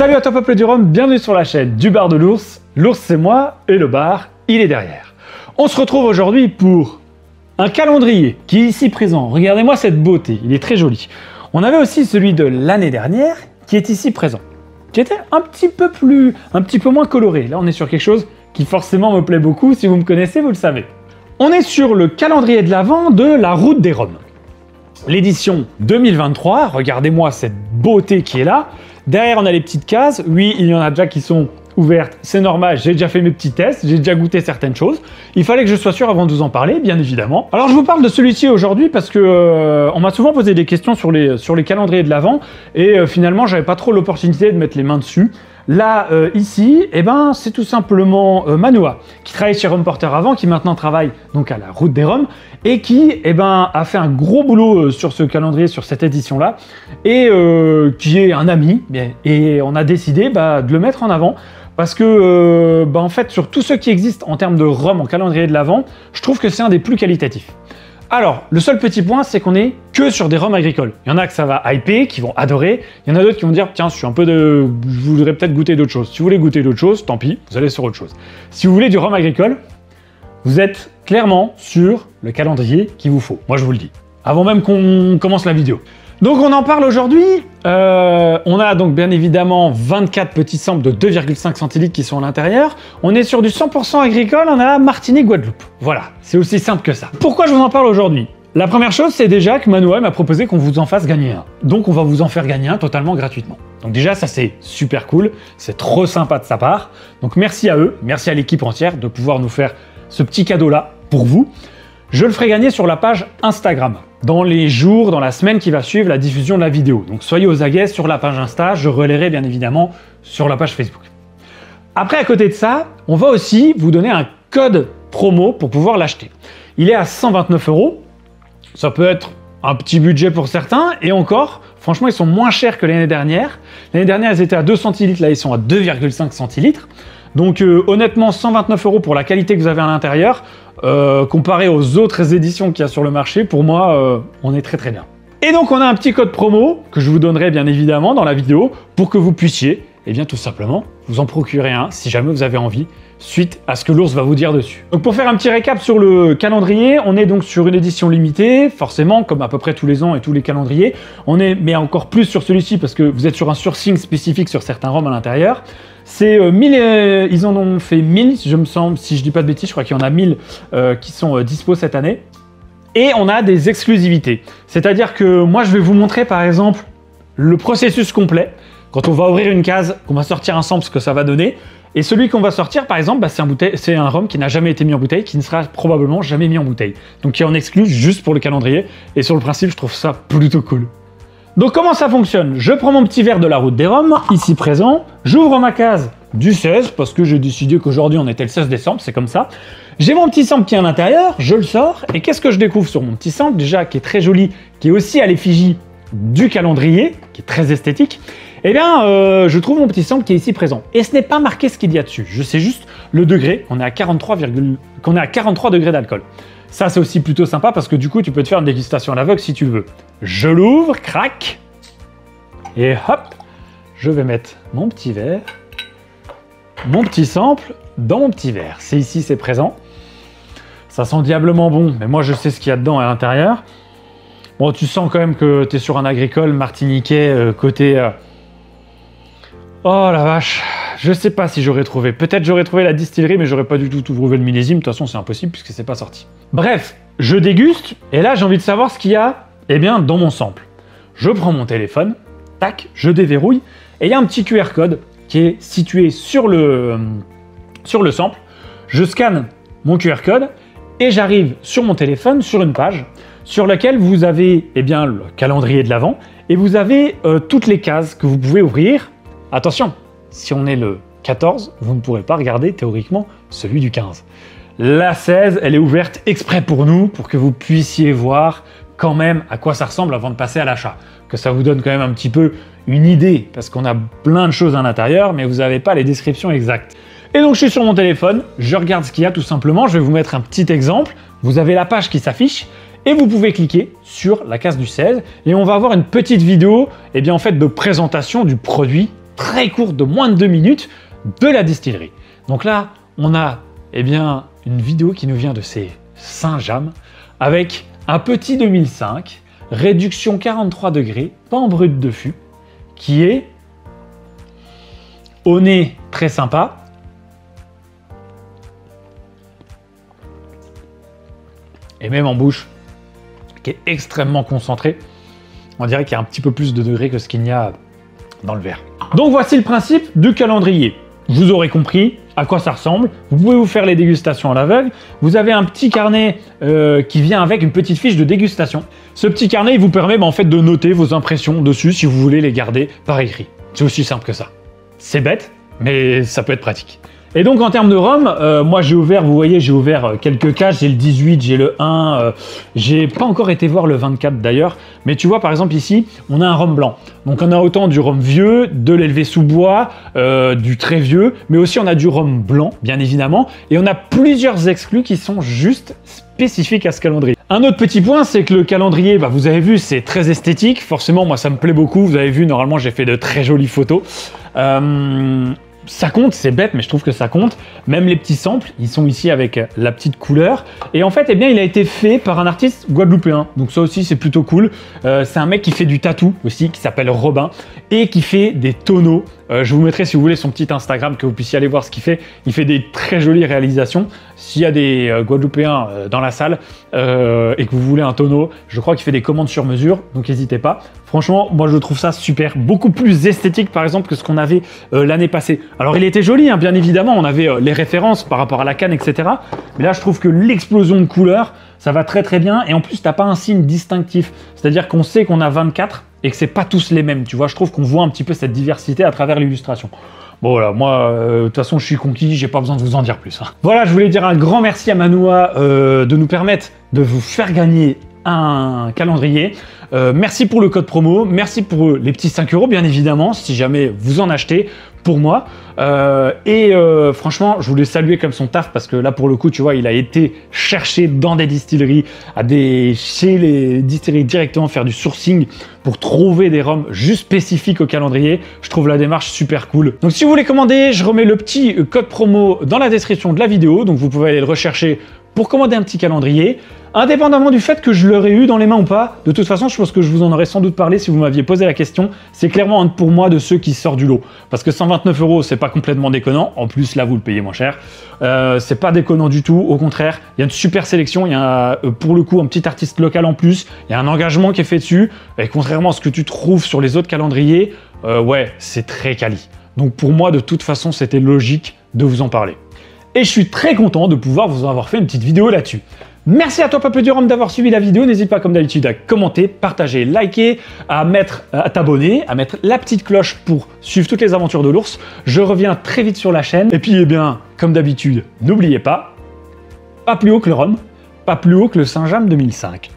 Salut à toi peuple du rhum, bienvenue sur la chaîne du bar de l'ours. L'ours c'est moi et le bar, il est derrière. On se retrouve aujourd'hui pour un calendrier qui est ici présent. Regardez-moi cette beauté, il est très joli. On avait aussi celui de l'année dernière qui est ici présent, qui était un petit peu moins coloré. Là on est sur quelque chose qui forcément me plaît beaucoup, si vous me connaissez vous le savez. On est sur le calendrier de l'Avent de la route des Roms. L'édition 2023, regardez-moi cette beauté qui est là. Derrière, on a les petites cases. Oui, il y en a déjà qui sont ouvertes. C'est normal, j'ai déjà fait mes petits tests, j'ai déjà goûté certaines choses. Il fallait que je sois sûr avant de vous en parler, bien évidemment. Alors, je vous parle de celui-ci aujourd'hui parce que on m'a souvent posé des questions sur les calendriers de l'Avent et finalement, j'avais pas trop l'opportunité de mettre les mains dessus. Là, ici, eh ben, c'est tout simplement Manoa, qui travaille chez Rhum Porter avant, qui maintenant travaille donc à la Route des Roms, et qui eh ben, a fait un gros boulot sur ce calendrier, sur cette édition-là, et qui est un ami, et on a décidé de le mettre en avant, parce que, en fait, sur tous ceux qui existent en termes de rhum en calendrier de l'Avent, je trouve que c'est un des plus qualitatifs. Alors, le seul petit point, c'est qu'on est que sur des rhums agricoles. Il y en a que ça va hyper, qui vont adorer. Il y en a d'autres qui vont dire, tiens, je voudrais peut-être goûter d'autres choses. Si vous voulez goûter d'autres choses, tant pis, vous allez sur autre chose. Si vous voulez du rhum agricole, vous êtes clairement sur le calendrier qu'il vous faut. Moi, je vous le dis. Avant même qu'on commence la vidéo. Donc, on en parle aujourd'hui. On a donc bien évidemment 24 petits samples de 2,5 centilitres qui sont à l'intérieur. On est sur du 100% agricole, on a Martinique, Guadeloupe. Voilà, c'est aussi simple que ça. Pourquoi je vous en parle aujourd'hui? La première chose, c'est déjà que Manoa m'a proposé qu'on vous en fasse gagner un. Donc, on va vous en faire gagner un totalement gratuitement. Donc déjà, ça c'est super cool, c'est trop sympa de sa part. Donc merci à eux, merci à l'équipe entière de pouvoir nous faire ce petit cadeau-là pour vous. Je le ferai gagner sur la page Instagram, dans les jours, dans la semaine qui va suivre la diffusion de la vidéo. Donc soyez aux aguets sur la page Insta, je relayerai bien évidemment sur la page Facebook. Après, à côté de ça, on va aussi vous donner un code promo pour pouvoir l'acheter. Il est à 129 €. Ça peut être un petit budget pour certains, et encore, franchement, ils sont moins chers que l'année dernière. L'année dernière, ils étaient à 2 centilitres, là, ils sont à 2,5 centilitres. Donc honnêtement, 129 € pour la qualité que vous avez à l'intérieur, comparé aux autres éditions qu'il y a sur le marché, pour moi, on est très très bien. Et donc on a un petit code promo que je vous donnerai bien évidemment dans la vidéo pour que vous puissiez, eh bien tout simplement, vous en procurer un si jamais vous avez envie, suite à ce que l'ours va vous dire dessus. Donc pour faire un petit récap sur le calendrier, on est donc sur une édition limitée, forcément, comme à peu près tous les ans et tous les calendriers. Mais encore plus sur celui-ci parce que vous êtes sur un sourcing spécifique sur certains rhums à l'intérieur. C'est 1000, ils en ont fait 1000, je me semble, si je dis pas de bêtises, je crois qu'il y en a 1000 qui sont dispo cette année. Et on a des exclusivités. C'est-à-dire que moi, je vais vous montrer par exemple le processus complet. Quand on va ouvrir une case, qu'on va sortir un sample, ce que ça va donner. Et celui qu'on va sortir, par exemple, c'est un rhum qui n'a jamais été mis en bouteille, qui ne sera probablement jamais mis en bouteille. Donc qui est en exclu juste pour le calendrier. Et sur le principe, je trouve ça plutôt cool. Donc comment ça fonctionne? Je prends mon petit verre de la route des Roms, ici présent, j'ouvre ma case du 16, parce que j'ai décidé qu'aujourd'hui on était le 16 décembre, c'est comme ça. J'ai mon petit sample qui est à l'intérieur, je le sors, et qu'est-ce que je découvre sur mon petit sample, déjà qui est très joli, qui est aussi à l'effigie du calendrier, qui est très esthétique. Eh bien, je trouve mon petit sample qui est ici présent. Et ce n'est pas marqué ce qu'il y a dessus, je sais juste le degré, qu'on est à 43 degrés d'alcool. Ça, c'est aussi plutôt sympa parce que du coup, tu peux te faire une dégustation à l'aveugle si tu le veux. Je l'ouvre, crac, et hop, je vais mettre mon petit verre, mon petit sample dans mon petit verre. C'est ici, c'est présent. Ça sent diablement bon, mais moi, je sais ce qu'il y a dedans à l'intérieur. Bon, tu sens quand même que tu es sur un agricole martiniquais côté... Oh la vache, je sais pas si j'aurais trouvé. Peut-être j'aurais trouvé la distillerie, mais j'aurais pas du tout trouvé le millésime. De toute façon, c'est impossible puisque c'est pas sorti. Bref, je déguste, et là, j'ai envie de savoir ce qu'il y a dans mon sample. Je prends mon téléphone, tac, je déverrouille, et il y a un petit QR code qui est situé sur le sample. Je scanne mon QR code, et j'arrive sur mon téléphone, sur une page, sur laquelle vous avez le calendrier de l'Avent, et vous avez toutes les cases que vous pouvez ouvrir. Attention, si on est le 14, vous ne pourrez pas regarder théoriquement celui du 15. La 16, elle est ouverte exprès pour nous, pour que vous puissiez voir quand même à quoi ça ressemble avant de passer à l'achat. Que ça vous donne quand même un petit peu une idée, parce qu'on a plein de choses à l'intérieur, mais vous n'avez pas les descriptions exactes. Et donc je suis sur mon téléphone, je regarde ce qu'il y a tout simplement, je vais vous mettre un petit exemple. Vous avez la page qui s'affiche, et vous pouvez cliquer sur la case du 16, et on va avoir une petite vidéo en fait, de présentation du produit très courte de moins de 2 minutes de la distillerie. Donc là, on a eh bien, une vidéo qui nous vient de ces Saint-James avec un petit 2005, réduction 43 degrés, pas en brut de fût, qui est au nez très sympa. Et même en bouche, qui est extrêmement concentré. On dirait qu'il y a un petit peu plus de degrés que ce qu'il y a dans le verre. Donc voici le principe du calendrier. Vous aurez compris à quoi ça ressemble. Vous pouvez vous faire les dégustations à l'aveugle. Vous avez un petit carnet qui vient avec une petite fiche de dégustation. Ce petit carnet, il vous permet en fait de noter vos impressions dessus si vous voulez les garder par écrit. C'est aussi simple que ça. C'est bête, mais ça peut être pratique. Et donc en termes de rhum, moi j'ai ouvert, vous voyez, j'ai ouvert quelques caches, j'ai le 18, j'ai le 1, j'ai pas encore été voir le 24 d'ailleurs, mais tu vois par exemple ici, on a un rhum blanc. Donc on a autant du rhum vieux, de l'élevé sous bois, du très vieux, mais aussi on a du rhum blanc, bien évidemment, et on a plusieurs exclus qui sont juste spécifiques à ce calendrier. Un autre petit point, c'est que le calendrier, vous avez vu, c'est très esthétique, forcément moi ça me plaît beaucoup, vous avez vu, normalement j'ai fait de très jolies photos. Ça compte, c'est bête, mais je trouve que ça compte. Même les petits samples, ils sont ici avec la petite couleur. Et en fait, eh bien, il a été fait par un artiste guadeloupéen. Donc ça aussi, c'est plutôt cool. C'est un mec qui fait du tatou aussi, qui s'appelle Robin, et qui fait des tonneaux. Je vous mettrai, si vous voulez, son petit Instagram, que vous puissiez aller voir ce qu'il fait. Il fait des très jolies réalisations. S'il y a des Guadeloupéens dans la salle et que vous voulez un tonneau, je crois qu'il fait des commandes sur mesure, donc n'hésitez pas. Franchement, moi je trouve ça super, beaucoup plus esthétique par exemple que ce qu'on avait l'année passée. Alors il était joli, hein, bien évidemment, on avait les références par rapport à la canne, etc. Mais là je trouve que l'explosion de couleurs, ça va très très bien. Et en plus, t'as pas un signe distinctif. C'est-à-dire qu'on sait qu'on a 24 et que c'est pas tous les mêmes. Tu vois, je trouve qu'on voit un petit peu cette diversité à travers l'illustration. Bon voilà, moi, de toute façon, je suis conquis, j'ai pas besoin de vous en dire plus. Hein. Voilà, je voulais dire un grand merci à Manoa de nous permettre de vous faire gagner un calendrier. Merci pour le code promo, merci pour les petits 5 €, bien évidemment, si jamais vous en achetez pour moi. Franchement, je voulais saluer comme son taf parce que là, pour le coup, tu vois, il a été chercher dans des distilleries, chez les distilleries directement, faire du sourcing pour trouver des rhums juste spécifiques au calendrier. Je trouve la démarche super cool. Donc, si vous voulez commander, je remets le petit code promo dans la description de la vidéo. Donc, vous pouvez aller le rechercher pour commander un petit calendrier. Indépendamment du fait que je l'aurais eu dans les mains ou pas, de toute façon, je pense que je vous en aurais sans doute parlé si vous m'aviez posé la question. C'est clairement un pour moi de ceux qui sortent du lot. Parce que 129 €, c'est pas complètement déconnant. En plus, là, vous le payez moins cher. C'est pas déconnant du tout. Au contraire, il y a une super sélection. Il y a pour le coup un petit artiste local en plus. Il y a un engagement qui est fait dessus. Et contrairement à ce que tu trouves sur les autres calendriers, ouais, c'est très quali. Donc pour moi, de toute façon, c'était logique de vous en parler. Et je suis très content de pouvoir vous avoir fait une petite vidéo là-dessus. Merci à toi Peuple du Rhum d'avoir suivi la vidéo. N'hésite pas comme d'habitude à commenter, partager, liker, à t'abonner, à mettre la petite cloche pour suivre toutes les aventures de l'ours. Je reviens très vite sur la chaîne. Et puis, eh bien, comme d'habitude, n'oubliez pas, pas plus haut que le rhum, pas plus haut que le Saint-James 2005.